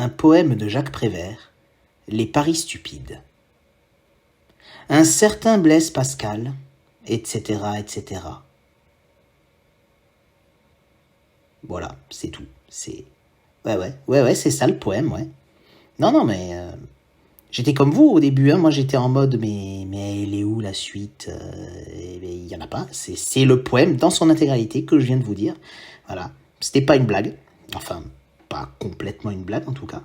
un poème de Jacques Prévert, Les paris stupides. Un certain Blaise Pascal, etc., etc. Voilà, c'est tout. Ouais, c'est ça le poème, ouais. Non, mais j'étais comme vous au début, hein. Moi j'étais en mode, mais elle est où la suite? Il y en a pas. C'est le poème dans son intégralité que je viens de vous dire. Voilà, c'était pas une blague. Enfin, pas complètement une blague en tout cas.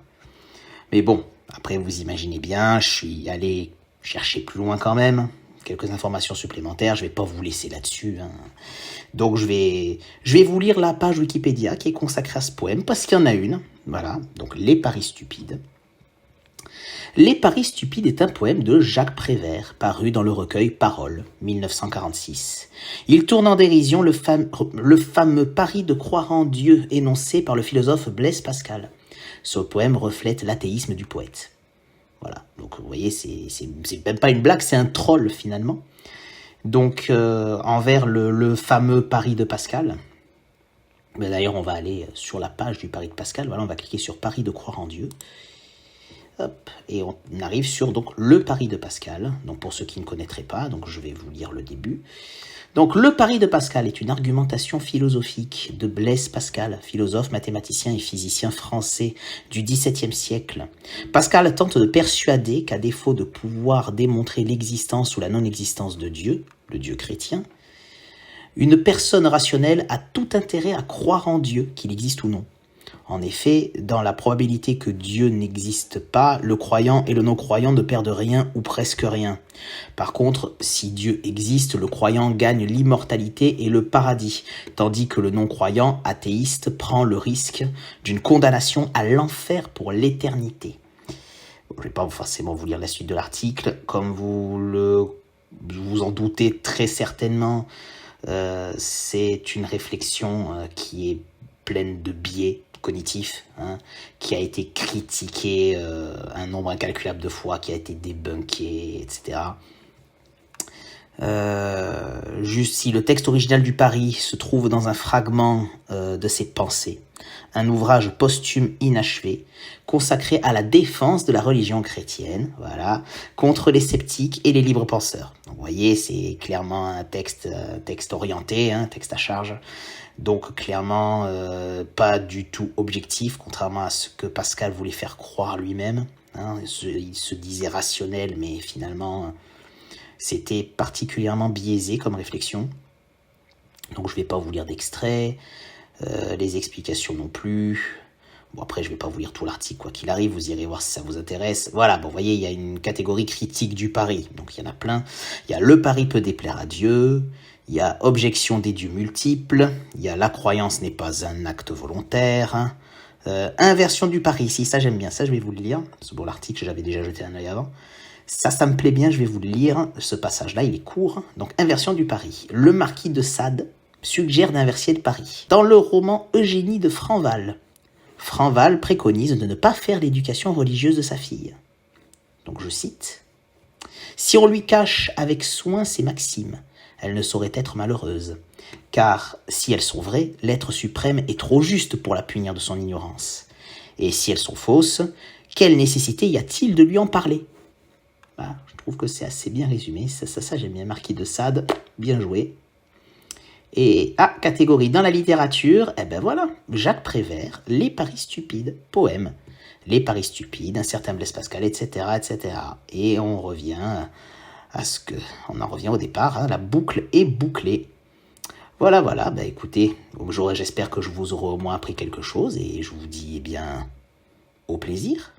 Mais bon, après vous imaginez bien, je suis allé chercher plus loin quand même. Quelques informations supplémentaires, je vais pas vous laisser là-dessus, hein. Donc je vais vous lire la page Wikipédia qui est consacrée à ce poème, parce qu'il y en a une. Voilà, donc Les paris stupides. Les paris stupides est un poème de Jacques Prévert, paru dans le recueil Paroles, 1946. Il tourne en dérision le fameux pari de croire en Dieu énoncé par le philosophe Blaise Pascal. Ce poème reflète l'athéisme du poète. Voilà, donc vous voyez, c'est même pas une blague, c'est un troll finalement. Donc envers le fameux pari de Pascal. D'ailleurs, on va aller sur la page du pari de Pascal. Voilà, on va cliquer sur pari de croire en Dieu. Hop, et on arrive sur donc le pari de Pascal. Donc pour ceux qui ne connaîtraient pas, donc je vais vous lire le début. Donc le pari de Pascal est une argumentation philosophique de Blaise Pascal, philosophe, mathématicien et physicien français du XVIIe siècle. Pascal tente de persuader qu'à défaut de pouvoir démontrer l'existence ou la non-existence de Dieu, le Dieu chrétien, une personne rationnelle a tout intérêt à croire en Dieu, qu'il existe ou non. En effet, dans la probabilité que Dieu n'existe pas, le croyant et le non-croyant ne perdent rien ou presque rien. Par contre, si Dieu existe, le croyant gagne l'immortalité et le paradis, tandis que le non-croyant athéiste prend le risque d'une condamnation à l'enfer pour l'éternité. Je ne vais pas forcément vous lire la suite de l'article, comme vous en doutez très certainement, c'est une réflexion qui est pleine de biais cognitif, hein, qui a été critiqué un nombre incalculable de fois, qui a été débunké, etc. Juste si le texte original du pari se trouve dans un fragment de ses pensées, un ouvrage posthume inachevé, consacré à la défense de la religion chrétienne, voilà, contre les sceptiques et les libres penseurs. Donc, vous voyez, c'est clairement un texte orienté, un texte à charge. Donc clairement pas du tout objectif, contrairement à ce que Pascal voulait faire croire lui-même. Hein. Il se disait rationnel, mais finalement c'était particulièrement biaisé comme réflexion. Donc je ne vais pas vous lire d'extrait, les explications non plus. Bon, après je ne vais pas vous lire tout l'article, quoi qu'il arrive, vous irez voir si ça vous intéresse. Voilà, bon, vous voyez, il y a une catégorie critique du pari, donc il y en a plein. Il y a le pari peut déplaire à Dieu. Il y a objection des dieux multiples, il y a la croyance n'est pas un acte volontaire, inversion du pari, si ça j'aime bien, ça je vais vous le lire, c'est bon l'article j'avais déjà jeté un œil avant, ça me plaît bien, je vais vous le lire, ce passage-là il est court, donc inversion du pari, le marquis de Sade suggère d'inverser le pari. Dans le roman Eugénie de Franval préconise de ne pas faire l'éducation religieuse de sa fille. Donc je cite, « Si on lui cache avec soin ses maximes, elle ne saurait être malheureuse, car si elles sont vraies, l'être suprême est trop juste pour la punir de son ignorance. Et si elles sont fausses, quelle nécessité y a-t-il de lui en parler ?» Voilà, je trouve que c'est assez bien résumé, ça j'aime bien, Marquis de Sade, bien joué. Et catégorie dans la littérature, eh ben voilà, Jacques Prévert, Les paris stupides, poème. Les paris stupides, un certain Blaise Pascal, etc., etc. Et on revient on en revient au départ, hein, la boucle est bouclée. Voilà, bah écoutez, j'espère que je vous aurai au moins appris quelque chose et je vous dis, eh bien, au plaisir.